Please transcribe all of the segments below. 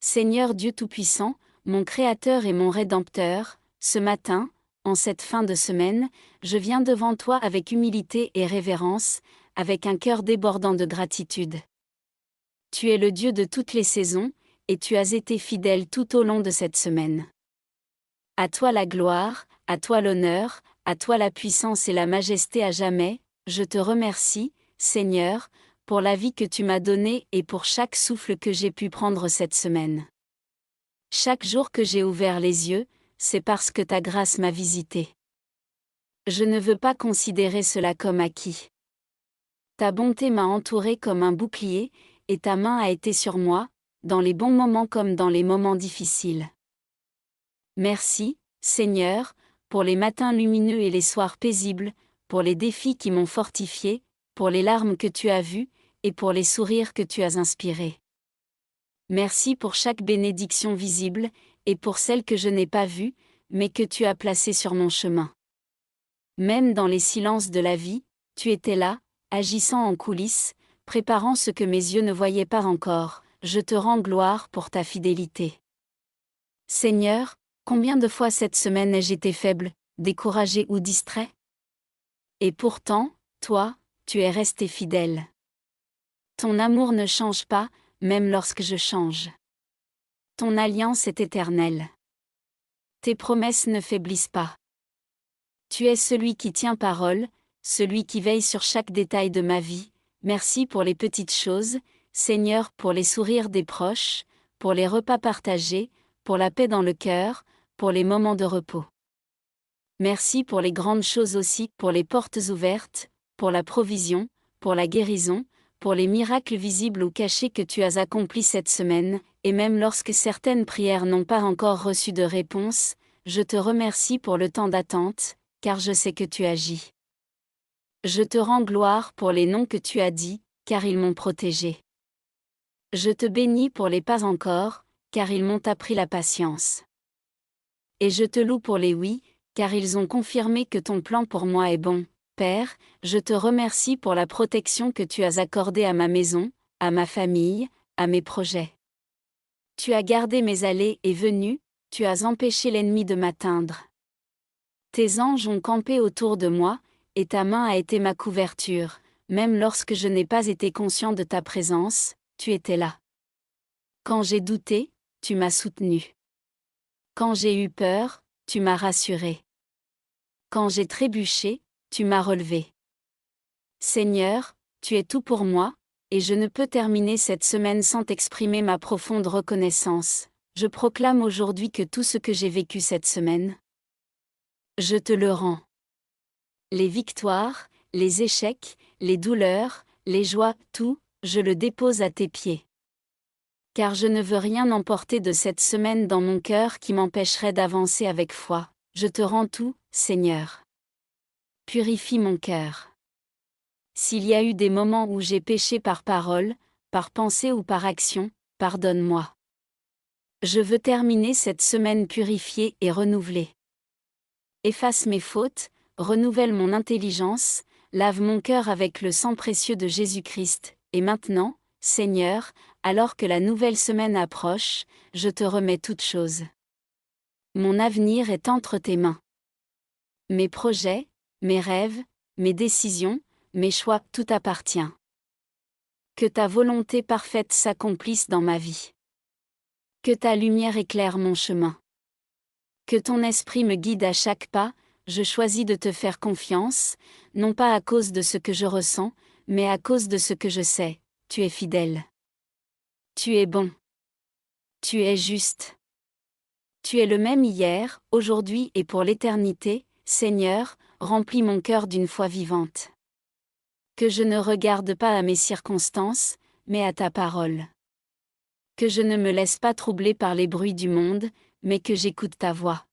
Seigneur Dieu Tout-Puissant, mon Créateur et mon Rédempteur, ce matin, en cette fin de semaine, je viens devant toi avec humilité et révérence, avec un cœur débordant de gratitude. Tu es le Dieu de toutes les saisons, et tu as été fidèle tout au long de cette semaine. À toi la gloire, à toi l'honneur, à toi la puissance et la majesté à jamais. Je te remercie, Seigneur, pour la vie que tu m'as donnée et pour chaque souffle que j'ai pu prendre cette semaine. Chaque jour que j'ai ouvert les yeux, c'est parce que ta grâce m'a visité. Je ne veux pas considérer cela comme acquis. Ta bonté m'a entouré comme un bouclier, et ta main a été sur moi, dans les bons moments comme dans les moments difficiles. Merci, Seigneur, pour les matins lumineux et les soirs paisibles, pour les défis qui m'ont fortifié, pour les larmes que tu as vues, et pour les sourires que tu as inspirés. Merci pour chaque bénédiction visible, et pour celle que je n'ai pas vue, mais que tu as placée sur mon chemin. Même dans les silences de la vie, tu étais là, agissant en coulisses, préparant ce que mes yeux ne voyaient pas encore. Je te rends gloire pour ta fidélité. Seigneur, combien de fois cette semaine ai-je été faible, découragé ou distrait? Et pourtant, toi, tu es resté fidèle. Ton amour ne change pas, même lorsque je change. Ton alliance est éternelle. Tes promesses ne faiblissent pas. Tu es celui qui tient parole, celui qui veille sur chaque détail de ma vie. Merci pour les petites choses, Seigneur, pour les sourires des proches, pour les repas partagés, pour la paix dans le cœur, pour les moments de repos. Merci pour les grandes choses aussi, pour les portes ouvertes, pour la provision, pour la guérison, pour les miracles visibles ou cachés que tu as accomplis cette semaine, et même lorsque certaines prières n'ont pas encore reçu de réponse, je te remercie pour le temps d'attente, car je sais que tu agis. Je te rends gloire pour les noms que tu as dits, car ils m'ont protégé. Je te bénis pour les pas encore, car ils m'ont appris la patience. Et je te loue pour les oui, car ils ont confirmé que ton plan pour moi est bon. Père, je te remercie pour la protection que tu as accordée à ma maison, à ma famille, à mes projets. Tu as gardé mes allées et venues, tu as empêché l'ennemi de m'atteindre. Tes anges ont campé autour de moi, et ta main a été ma couverture, même lorsque je n'ai pas été conscient de ta présence, tu étais là. Quand j'ai douté, tu m'as soutenu. Quand j'ai eu peur, tu m'as rassuré. Quand j'ai trébuché, tu m'as relevé. Seigneur, tu es tout pour moi, et je ne peux terminer cette semaine sans t'exprimer ma profonde reconnaissance. Je proclame aujourd'hui que tout ce que j'ai vécu cette semaine, je te le rends. Les victoires, les échecs, les douleurs, les joies, tout, je le dépose à tes pieds. Car je ne veux rien emporter de cette semaine dans mon cœur qui m'empêcherait d'avancer avec foi. Je te rends tout, Seigneur. Purifie mon cœur. S'il y a eu des moments où j'ai péché par parole, par pensée ou par action, pardonne-moi. Je veux terminer cette semaine purifiée et renouvelée. Efface mes fautes, renouvelle mon intelligence, lave mon cœur avec le sang précieux de Jésus-Christ, et maintenant, Seigneur, alors que la nouvelle semaine approche, je te remets toutes choses. Mon avenir est entre tes mains. Mes projets, mes rêves, mes décisions, mes choix, tout appartient. Que ta volonté parfaite s'accomplisse dans ma vie. Que ta lumière éclaire mon chemin. Que ton esprit me guide à chaque pas. Je choisis de te faire confiance, non pas à cause de ce que je ressens, mais à cause de ce que je sais. Tu es fidèle. Tu es bon. Tu es juste. Tu es le même hier, aujourd'hui et pour l'éternité. Seigneur, remplis mon cœur d'une foi vivante. Que je ne regarde pas à mes circonstances, mais à ta parole. Que je ne me laisse pas troubler par les bruits du monde, mais que j'écoute ta voix.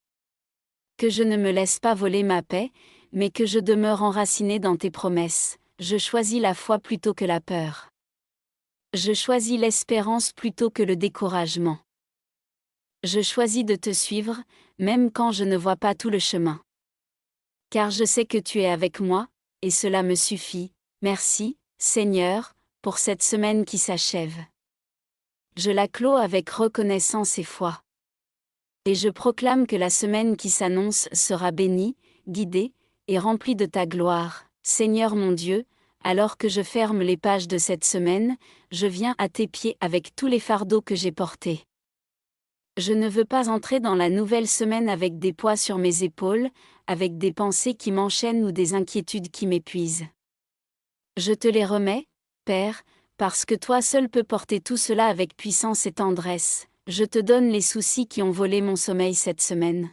Que je ne me laisse pas voler ma paix, mais que je demeure enraciné dans tes promesses. Je choisis la foi plutôt que la peur. Je choisis l'espérance plutôt que le découragement. Je choisis de te suivre, même quand je ne vois pas tout le chemin. Car je sais que tu es avec moi, et cela me suffit. Merci, Seigneur, pour cette semaine qui s'achève. Je la clos avec reconnaissance et foi. Et je proclame que la semaine qui s'annonce sera bénie, guidée, et remplie de ta gloire, Seigneur mon Dieu. Alors que je ferme les pages de cette semaine, je viens à tes pieds avec tous les fardeaux que j'ai portés. Je ne veux pas entrer dans la nouvelle semaine avec des poids sur mes épaules, avec des pensées qui m'enchaînent ou des inquiétudes qui m'épuisent. Je te les remets, Père, parce que toi seul peux porter tout cela avec puissance et tendresse. Je te donne les soucis qui ont volé mon sommeil cette semaine.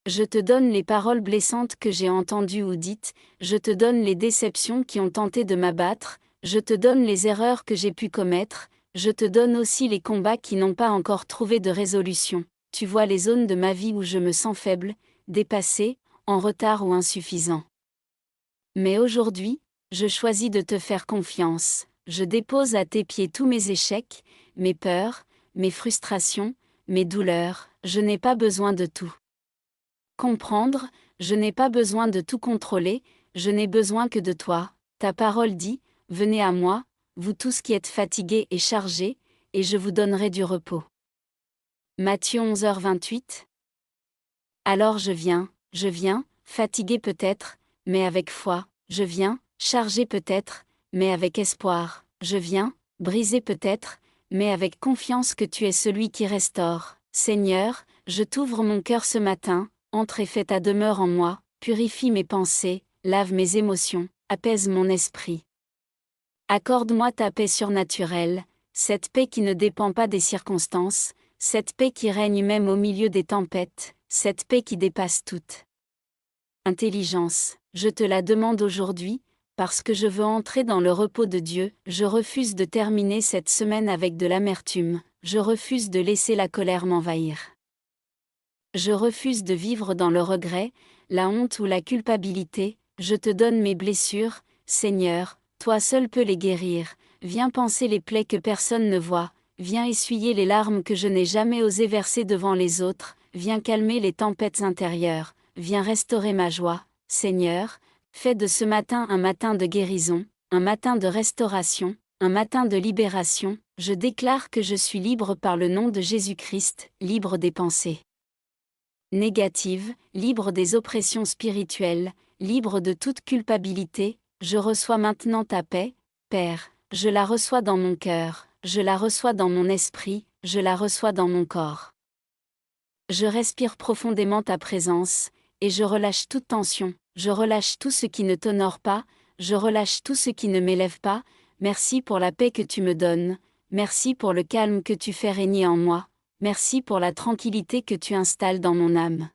Je te donne les paroles blessantes que j'ai entendues ou dites, je te donne les déceptions qui ont tenté de m'abattre, je te donne les erreurs que j'ai pu commettre, je te donne aussi les combats qui n'ont pas encore trouvé de résolution. Tu vois les zones de ma vie où je me sens faible, dépassé, en retard ou insuffisant. Mais aujourd'hui, je choisis de te faire confiance, je dépose à tes pieds tous mes échecs, mes peurs, mes frustrations, mes douleurs, je n'ai pas besoin de tout comprendre, je n'ai pas besoin de tout contrôler, je n'ai besoin que de toi. Ta parole dit, venez à moi, vous tous qui êtes fatigués et chargés, et je vous donnerai du repos. Matthieu 11h28. Alors je viens, fatigué peut-être, mais avec foi, je viens, chargé peut-être, mais avec espoir, je viens, brisé peut-être, mais avec confiance que tu es celui qui restaure. Seigneur, je t'ouvre mon cœur ce matin, entre et fais ta demeure en moi, purifie mes pensées, lave mes émotions, apaise mon esprit. Accorde-moi ta paix surnaturelle, cette paix qui ne dépend pas des circonstances, cette paix qui règne même au milieu des tempêtes, cette paix qui dépasse toute intelligence. Je te la demande aujourd'hui, parce que je veux entrer dans le repos de Dieu. Je refuse de terminer cette semaine avec de l'amertume, je refuse de laisser la colère m'envahir. Je refuse de vivre dans le regret, la honte ou la culpabilité. Je te donne mes blessures, Seigneur, toi seul peux les guérir. Viens panser les plaies que personne ne voit, viens essuyer les larmes que je n'ai jamais osé verser devant les autres, viens calmer les tempêtes intérieures, viens restaurer ma joie. Seigneur, fais de ce matin un matin de guérison, un matin de restauration, un matin de libération. Je déclare que je suis libre par le nom de Jésus-Christ, libre des pensées négatives, libre des oppressions spirituelles, libre de toute culpabilité. Je reçois maintenant ta paix, Père, je la reçois dans mon cœur, je la reçois dans mon esprit, je la reçois dans mon corps. Je respire profondément ta présence, et je relâche toute tension, je relâche tout ce qui ne t'honore pas, je relâche tout ce qui ne m'élève pas. Merci pour la paix que tu me donnes, merci pour le calme que tu fais régner en moi. Merci pour la tranquillité que tu installes dans mon âme.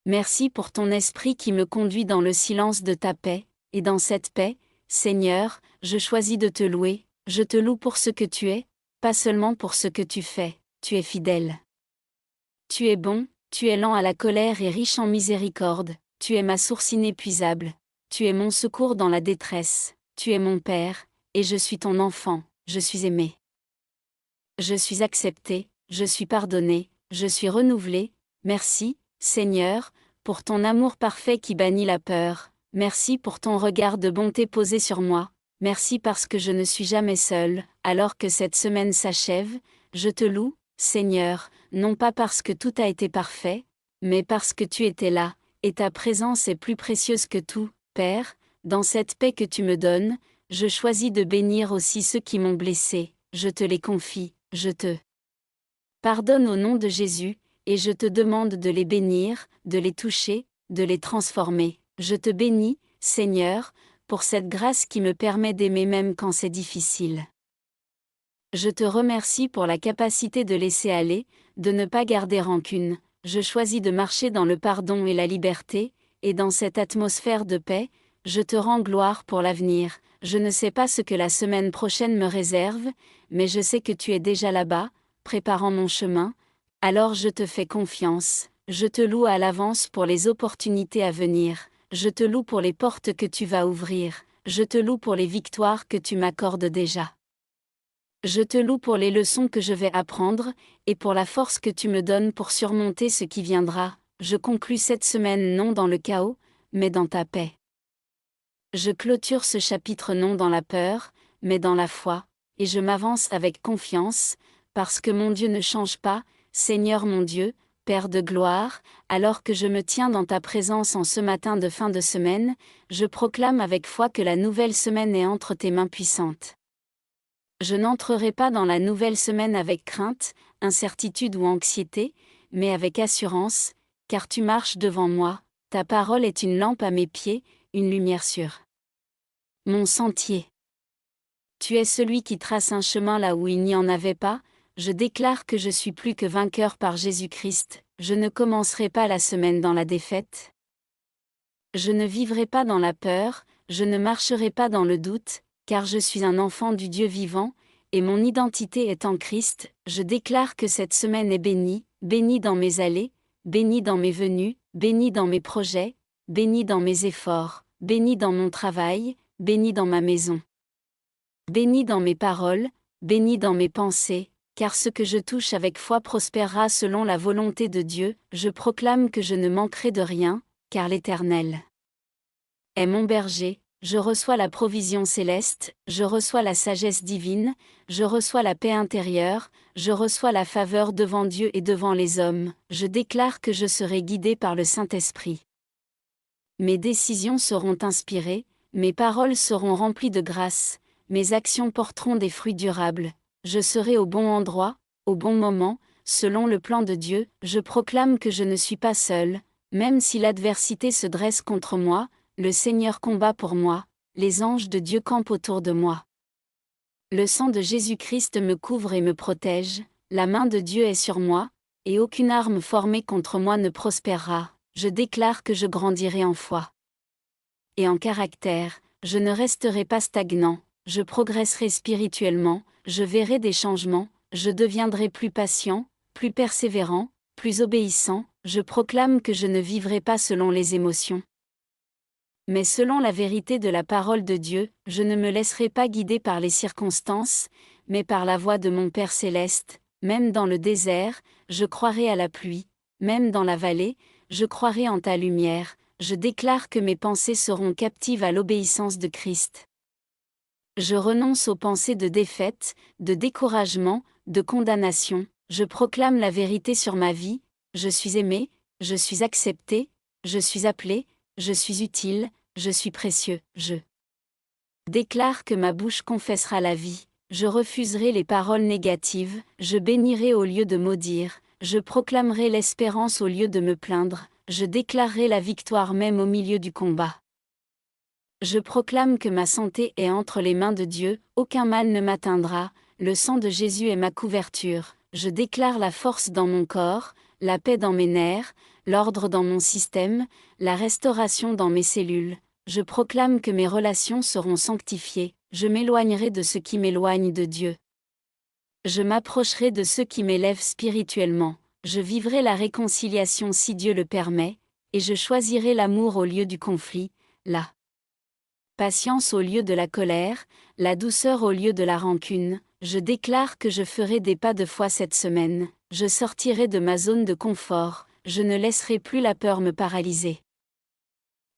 Merci pour ton esprit qui me conduit dans le silence de ta paix, et dans cette paix, Seigneur, je choisis de te louer, je te loue pour ce que tu es, pas seulement pour ce que tu fais, tu es fidèle. Tu es bon, tu es lent à la colère et riche en miséricorde, tu es ma source inépuisable, tu es mon secours dans la détresse, tu es mon Père, et je suis ton enfant, je suis aimé. Je suis accepté. Je suis pardonné, je suis renouvelé. Merci, Seigneur, pour ton amour parfait qui bannit la peur. Merci pour ton regard de bonté posé sur moi. Merci parce que je ne suis jamais seul. Alors que cette semaine s'achève, je te loue, Seigneur, non pas parce que tout a été parfait, mais parce que tu étais là, et ta présence est plus précieuse que tout. Père, dans cette paix que tu me donnes, je choisis de bénir aussi ceux qui m'ont blessé. Je te les confie, je te pardonne au nom de Jésus, et je te demande de les bénir, de les toucher, de les transformer. Je te bénis, Seigneur, pour cette grâce qui me permet d'aimer même quand c'est difficile. Je te remercie pour la capacité de laisser aller, de ne pas garder rancune. Je choisis de marcher dans le pardon et la liberté, et dans cette atmosphère de paix, je te rends gloire pour l'avenir. Je ne sais pas ce que la semaine prochaine me réserve, mais je sais que tu es déjà là-bas, préparant mon chemin, alors je te fais confiance, je te loue à l'avance pour les opportunités à venir, je te loue pour les portes que tu vas ouvrir, je te loue pour les victoires que tu m'accordes déjà. Je te loue pour les leçons que je vais apprendre, et pour la force que tu me donnes pour surmonter ce qui viendra. Je conclus cette semaine non dans le chaos, mais dans ta paix. Je clôture ce chapitre non dans la peur, mais dans la foi, et je m'avance avec confiance, parce que mon Dieu ne change pas, Seigneur mon Dieu, Père de gloire, alors que je me tiens dans ta présence en ce matin de fin de semaine, je proclame avec foi que la nouvelle semaine est entre tes mains puissantes. Je n'entrerai pas dans la nouvelle semaine avec crainte, incertitude ou anxiété, mais avec assurance, car tu marches devant moi, ta parole est une lampe à mes pieds, une lumière sur mon sentier. Tu es celui qui trace un chemin là où il n'y en avait pas, je déclare que je suis plus que vainqueur par Jésus-Christ, je ne commencerai pas la semaine dans la défaite. Je ne vivrai pas dans la peur, je ne marcherai pas dans le doute, car je suis un enfant du Dieu vivant, et mon identité est en Christ, je déclare que cette semaine est bénie, bénie dans mes allées, bénie dans mes venues, bénie dans mes projets, bénie dans mes efforts, bénie dans mon travail, bénie dans ma maison. Bénie dans mes paroles, bénie dans mes pensées, car ce que je touche avec foi prospérera selon la volonté de Dieu, je proclame que je ne manquerai de rien, car l'Éternel est mon berger, je reçois la provision céleste, je reçois la sagesse divine, je reçois la paix intérieure, je reçois la faveur devant Dieu et devant les hommes, je déclare que je serai guidé par le Saint-Esprit. Mes décisions seront inspirées, mes paroles seront remplies de grâce, mes actions porteront des fruits durables, je serai au bon endroit, au bon moment, selon le plan de Dieu, je proclame que je ne suis pas seul, même si l'adversité se dresse contre moi, le Seigneur combat pour moi, les anges de Dieu campent autour de moi. Le sang de Jésus-Christ me couvre et me protège, la main de Dieu est sur moi, et aucune arme formée contre moi ne prospérera, je déclare que je grandirai en foi et en caractère, je ne resterai pas stagnant, je progresserai spirituellement, je verrai des changements, je deviendrai plus patient, plus persévérant, plus obéissant, je proclame que je ne vivrai pas selon les émotions, mais selon la vérité de la parole de Dieu, je ne me laisserai pas guider par les circonstances, mais par la voix de mon Père céleste, même dans le désert, je croirai à la pluie, même dans la vallée, je croirai en ta lumière, je déclare que mes pensées seront captives à l'obéissance de Christ. Je renonce aux pensées de défaite, de découragement, de condamnation, je proclame la vérité sur ma vie, je suis aimé, je suis accepté, je suis appelé, je suis utile, je suis précieux, je déclare que ma bouche confessera la vie, je refuserai les paroles négatives, je bénirai au lieu de maudire, je proclamerai l'espérance au lieu de me plaindre, je déclarerai la victoire même au milieu du combat. Je proclame que ma santé est entre les mains de Dieu, aucun mal ne m'atteindra, le sang de Jésus est ma couverture, je déclare la force dans mon corps, la paix dans mes nerfs, l'ordre dans mon système, la restauration dans mes cellules, je proclame que mes relations seront sanctifiées, je m'éloignerai de ceux qui m'éloignent de Dieu. Je m'approcherai de ceux qui m'élèvent spirituellement, je vivrai la réconciliation si Dieu le permet, et je choisirai l'amour au lieu du conflit, la patience au lieu de la colère, la douceur au lieu de la rancune, je déclare que je ferai des pas de foi cette semaine, je sortirai de ma zone de confort, je ne laisserai plus la peur me paralyser.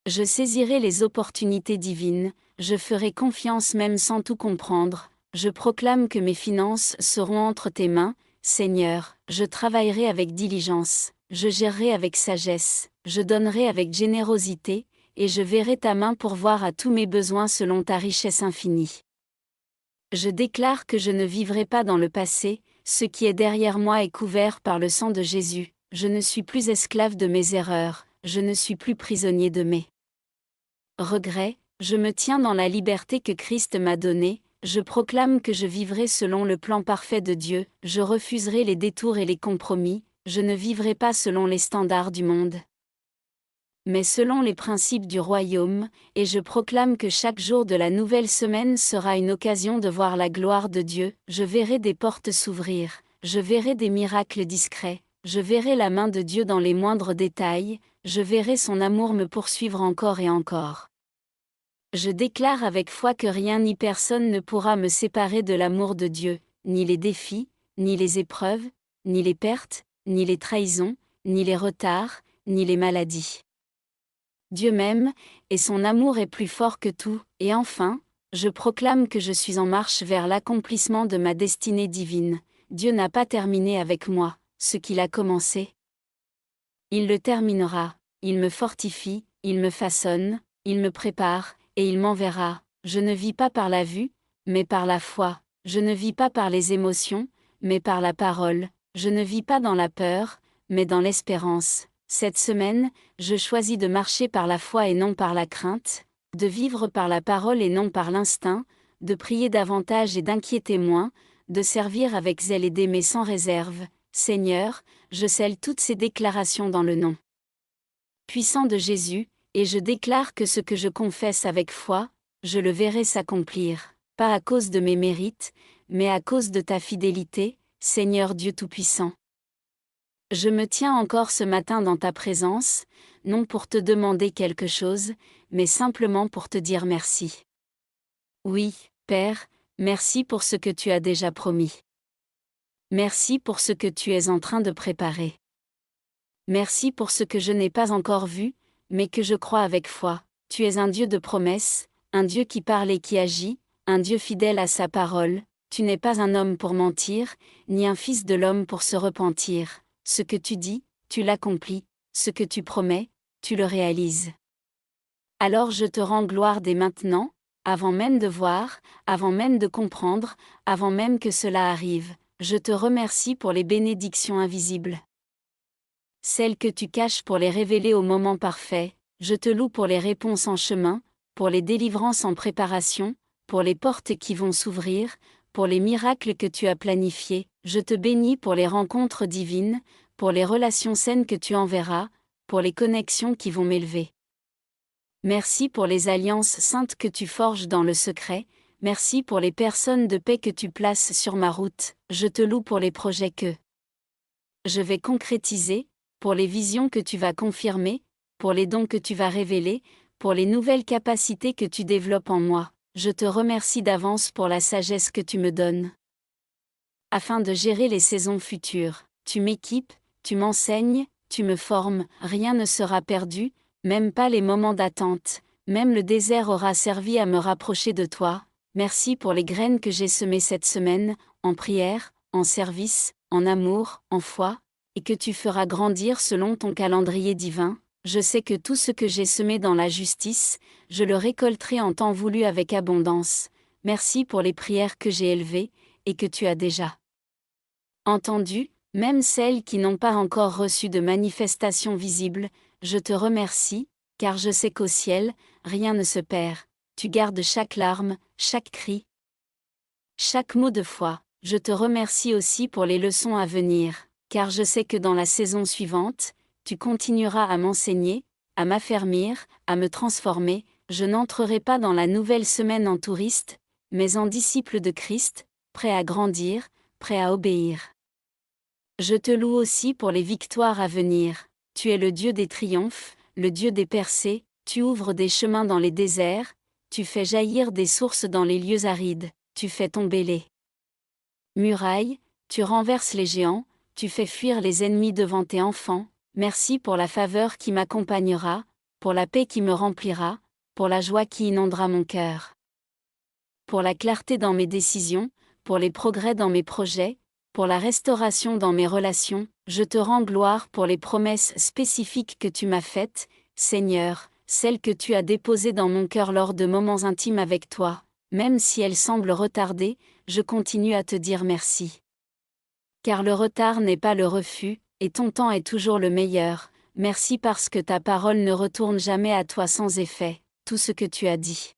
Je saisirai les opportunités divines, je ferai confiance même sans tout comprendre, je proclame que mes finances seront entre tes mains, Seigneur, je travaillerai avec diligence, je gérerai avec sagesse, je donnerai avec générosité, et je verrai ta main pourvoir à tous mes besoins selon ta richesse infinie. Je déclare que je ne vivrai pas dans le passé, ce qui est derrière moi est couvert par le sang de Jésus, je ne suis plus esclave de mes erreurs, je ne suis plus prisonnier de mes regrets, je me tiens dans la liberté que Christ m'a donnée, je proclame que je vivrai selon le plan parfait de Dieu, je refuserai les détours et les compromis, je ne vivrai pas selon les standards du monde, mais selon les principes du royaume, et je proclame que chaque jour de la nouvelle semaine sera une occasion de voir la gloire de Dieu, je verrai des portes s'ouvrir, je verrai des miracles discrets, je verrai la main de Dieu dans les moindres détails, je verrai son amour me poursuivre encore et encore. Je déclare avec foi que rien ni personne ne pourra me séparer de l'amour de Dieu, ni les défis, ni les épreuves, ni les pertes, ni les trahisons, ni les retards, ni les maladies. Dieu m'aime, et son amour est plus fort que tout, et enfin, Je proclame que je suis en marche vers l'accomplissement de ma destinée divine. Dieu n'a pas terminé avec moi ce qu'il a commencé. Il le terminera, il me fortifie, il me façonne, il me prépare, et il m'enverra. Je ne vis pas par la vue, mais par la foi. Je ne vis pas par les émotions, mais par la parole. Je ne vis pas dans la peur, mais dans l'espérance. Cette semaine, je choisis de marcher par la foi et non par la crainte, de vivre par la parole et non par l'instinct, de prier davantage et d'inquiéter moins, de servir avec zèle et d'aimer sans réserve. Seigneur, je scelle toutes ces déclarations dans le nom puissant de Jésus, et je déclare que ce que je confesse avec foi, je le verrai s'accomplir, pas à cause de mes mérites, mais à cause de ta fidélité, Seigneur Dieu Tout-Puissant. Je me tiens encore ce matin dans ta présence, non pour te demander quelque chose, mais simplement pour te dire merci. Oui, Père, merci pour ce que tu as déjà promis. Merci pour ce que tu es en train de préparer. Merci pour ce que je n'ai pas encore vu, mais que je crois avec foi. Tu es un Dieu de promesses, un Dieu qui parle et qui agit, un Dieu fidèle à sa parole. Tu n'es pas un homme pour mentir, ni un fils de l'homme pour se repentir. Ce que tu dis, tu l'accomplis, ce que tu promets, tu le réalises. Alors je te rends gloire dès maintenant, avant même de voir, avant même de comprendre, avant même que cela arrive. Je te remercie pour les bénédictions invisibles. Celles que tu caches pour les révéler au moment parfait. Je te loue pour les réponses en chemin, pour les délivrances en préparation, pour les portes qui vont s'ouvrir, pour les miracles que tu as planifiés. Je te bénis pour les rencontres divines, pour les relations saines que tu enverras, pour les connexions qui vont m'élever. Merci pour les alliances saintes que tu forges dans le secret, merci pour les personnes de paix que tu places sur ma route. Je te loue pour les projets que je vais concrétiser, pour les visions que tu vas confirmer, pour les dons que tu vas révéler, pour les nouvelles capacités que tu développes en moi. Je te remercie d'avance pour la sagesse que tu me donnes. Afin de gérer les saisons futures, tu m'équipes, tu m'enseignes, tu me formes, rien ne sera perdu, même pas les moments d'attente, même le désert aura servi à me rapprocher de toi. Merci pour les graines que j'ai semées cette semaine, en prière, en service, en amour, en foi, et que tu feras grandir selon ton calendrier divin. Je sais que tout ce que j'ai semé dans la justice, je le récolterai en temps voulu avec abondance. Merci pour les prières que j'ai élevées, et que tu as déjà entendues, même celles qui n'ont pas encore reçu de manifestation visible. Je te remercie, car je sais qu'au ciel, rien ne se perd. Tu gardes chaque larme, chaque cri, chaque mot de foi. Je te remercie aussi pour les leçons à venir, car je sais que dans la saison suivante, tu continueras à m'enseigner, à m'affermir, à me transformer. Je n'entrerai pas dans la nouvelle semaine en touriste, mais en disciple de Christ, prêt à grandir, prêt à obéir. Je te loue aussi pour les victoires à venir. Tu es le Dieu des triomphes, le Dieu des percées, tu ouvres des chemins dans les déserts, tu fais jaillir des sources dans les lieux arides, tu fais tomber les murailles, tu renverses les géants, tu fais fuir les ennemis devant tes enfants. Merci pour la faveur qui m'accompagnera, pour la paix qui me remplira, pour la joie qui inondera mon cœur. Pour la clarté dans mes décisions, pour les progrès dans mes projets, pour la restauration dans mes relations, je te rends gloire pour les promesses spécifiques que tu m'as faites, Seigneur, celles que tu as déposées dans mon cœur lors de moments intimes avec toi. Même si elles semblent retardées, je continue à te dire merci. Car le retard n'est pas le refus, et ton temps est toujours le meilleur. Merci parce que ta parole ne retourne jamais à toi sans effet. Tout ce que tu as dit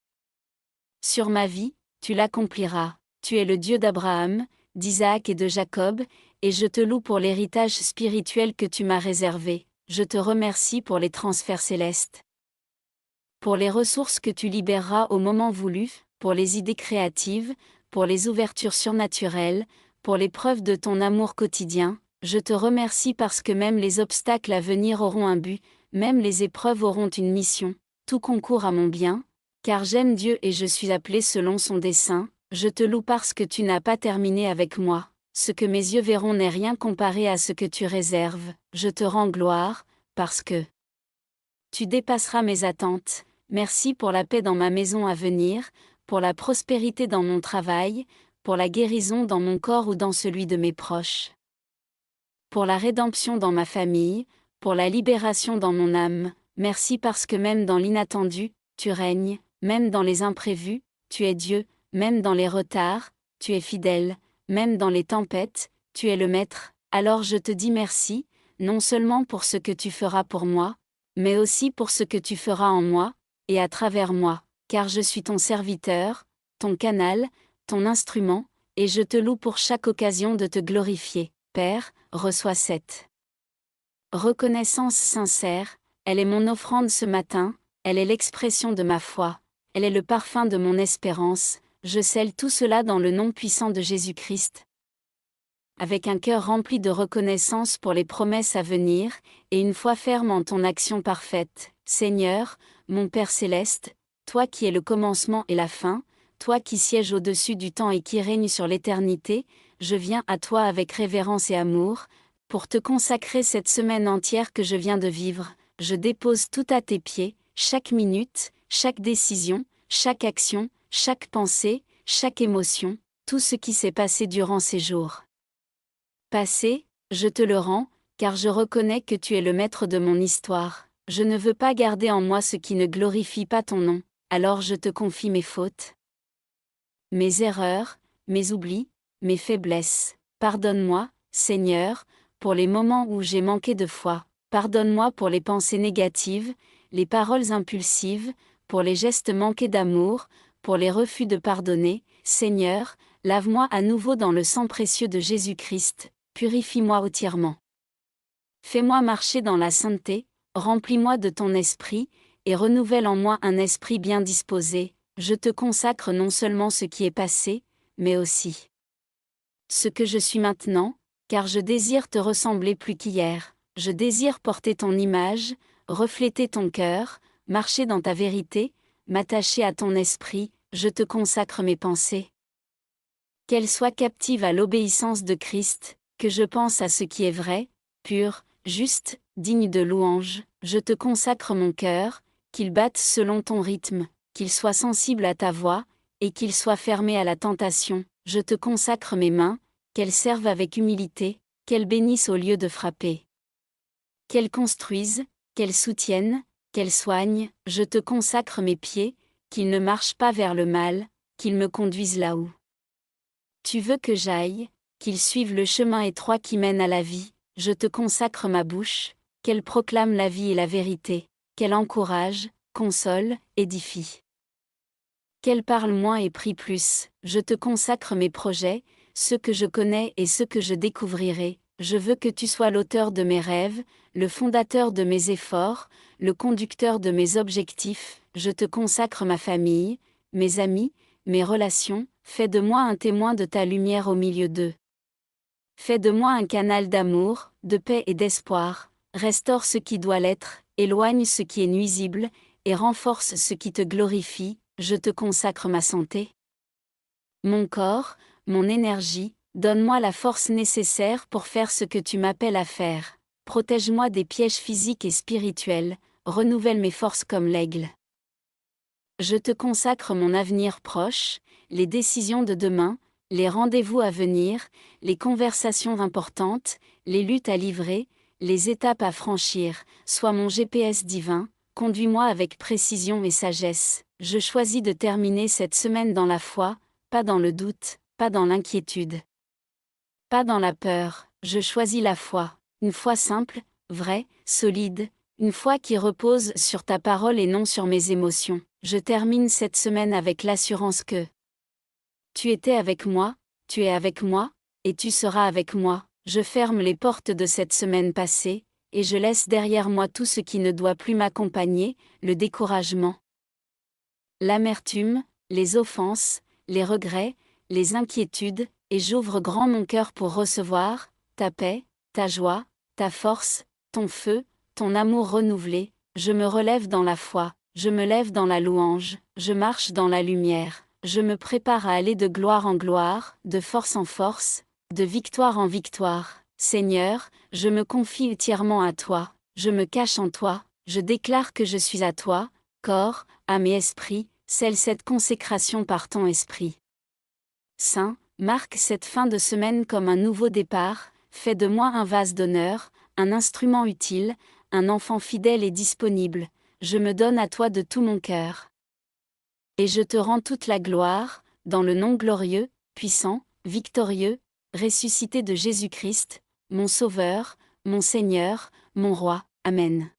sur ma vie, tu l'accompliras. Tu es le Dieu d'Abraham, d'Isaac et de Jacob, et je te loue pour l'héritage spirituel que tu m'as réservé. Je te remercie pour les transferts célestes, pour les ressources que tu libéreras au moment voulu, pour les idées créatives, pour les ouvertures surnaturelles, pour les preuves de ton amour quotidien. Je te remercie parce que même les obstacles à venir auront un but, même les épreuves auront une mission. Tout concourt à mon bien, car j'aime Dieu et je suis appelé selon son dessein. Je te loue parce que tu n'as pas terminé avec moi. Ce que mes yeux verront n'est rien comparé à ce que tu réserves. Je te rends gloire, parce que tu dépasseras mes attentes. Merci pour la paix dans ma maison à venir, pour la prospérité dans mon travail, pour la guérison dans mon corps ou dans celui de mes proches. Pour la rédemption dans ma famille, pour la libération dans mon âme, merci parce que même dans l'inattendu, tu règnes, même dans les imprévus, tu es Dieu, même dans les retards, tu es fidèle, même dans les tempêtes, tu es le Maître. Alors je te dis merci, non seulement pour ce que tu feras pour moi, mais aussi pour ce que tu feras en moi, et à travers moi, car je suis ton serviteur, ton canal, ton instrument, et je te loue pour chaque occasion de te glorifier. Père, reçois cette reconnaissance sincère, elle est mon offrande ce matin, elle est l'expression de ma foi, elle est le parfum de mon espérance, je scelle tout cela dans le nom puissant de Jésus-Christ. Avec un cœur rempli de reconnaissance pour les promesses à venir, et une foi ferme en ton action parfaite, Seigneur, mon Père céleste, toi qui es le commencement et la fin, toi qui sièges au-dessus du temps et qui règnes sur l'éternité, je viens à toi avec révérence et amour, pour te consacrer cette semaine entière que je viens de vivre, je dépose tout à tes pieds, chaque minute, chaque décision, chaque action, chaque pensée, chaque émotion, tout ce qui s'est passé durant ces jours. Passé, je te le rends, car je reconnais que tu es le maître de mon histoire. Je ne veux pas garder en moi ce qui ne glorifie pas ton nom, alors je te confie mes fautes, mes erreurs, mes oublis, mes faiblesses. Pardonne-moi, Seigneur, pour les moments où j'ai manqué de foi. Pardonne-moi pour les pensées négatives, les paroles impulsives, pour les gestes manqués d'amour, pour les refus de pardonner. Seigneur, lave-moi à nouveau dans le sang précieux de Jésus-Christ. Purifie-moi entièrement. Fais-moi marcher dans la sainteté, remplis-moi de ton esprit, et renouvelle en moi un esprit bien disposé. Je te consacre non seulement ce qui est passé, mais aussi ce que je suis maintenant, car je désire te ressembler plus qu'hier. Je désire porter ton image, refléter ton cœur, marcher dans ta vérité, m'attacher à ton esprit. Je te consacre mes pensées. Qu'elles soient captives à l'obéissance de Christ, que je pense à ce qui est vrai, pur, juste, digne de louange. Je te consacre mon cœur, qu'il batte selon ton rythme, qu'il soit sensible à ta voix, et qu'il soit fermé à la tentation. Je te consacre mes mains, qu'elles servent avec humilité, qu'elles bénissent au lieu de frapper. Qu'elles construisent, qu'elles soutiennent, qu'elles soignent. Je te consacre mes pieds, qu'ils ne marchent pas vers le mal, qu'ils me conduisent là où tu veux que j'aille, qu'ils suivent le chemin étroit qui mène à la vie. Je te consacre ma bouche, qu'elle proclame la vie et la vérité, qu'elle encourage, console, édifie. Qu'elle parle moins et prie plus. Je te consacre mes projets, ceux que je connais et ceux que je découvrirai. Je veux que tu sois l'auteur de mes rêves, le fondateur de mes efforts, le conducteur de mes objectifs. Je te consacre ma famille, mes amis, mes relations. Fais de moi un témoin de ta lumière au milieu d'eux. Fais de moi un canal d'amour, de paix et d'espoir. Restaure ce qui doit l'être, éloigne ce qui est nuisible, et renforce ce qui te glorifie. Je te consacre ma santé, mon corps, mon énergie. Donne-moi la force nécessaire pour faire ce que tu m'appelles à faire. Protège-moi des pièges physiques et spirituels, renouvelle mes forces comme l'aigle. Je te consacre mon avenir proche, les décisions de demain, les rendez-vous à venir, les conversations importantes, les luttes à livrer, les étapes à franchir. Sois mon GPS divin, conduis-moi avec précision et sagesse. Je choisis de terminer cette semaine dans la foi, pas dans le doute, pas dans l'inquiétude, pas dans la peur. Je choisis la foi, une foi simple, vraie, solide, une foi qui repose sur ta parole et non sur mes émotions. Je termine cette semaine avec l'assurance que tu étais avec moi, tu es avec moi, et tu seras avec moi. Je ferme les portes de cette semaine passée, et je laisse derrière moi tout ce qui ne doit plus m'accompagner, le découragement, l'amertume, les offenses, les regrets, les inquiétudes, et j'ouvre grand mon cœur pour recevoir ta paix, ta joie, ta force, ton feu, ton amour renouvelé. Je me relève dans la foi, je me lève dans la louange, je marche dans la lumière, je me prépare à aller de gloire en gloire, de force en force, de victoire en victoire. Seigneur, je me confie entièrement à toi, je me cache en toi, je déclare que je suis à toi, corps, âme et esprit. Scelle cette consécration par ton esprit saint, marque cette fin de semaine comme un nouveau départ, fais de moi un vase d'honneur, un instrument utile, un enfant fidèle et disponible, je me donne à toi de tout mon cœur. Et je te rends toute la gloire, dans le nom glorieux, puissant, victorieux, ressuscité de Jésus-Christ, mon Sauveur, mon Seigneur, mon Roi. Amen.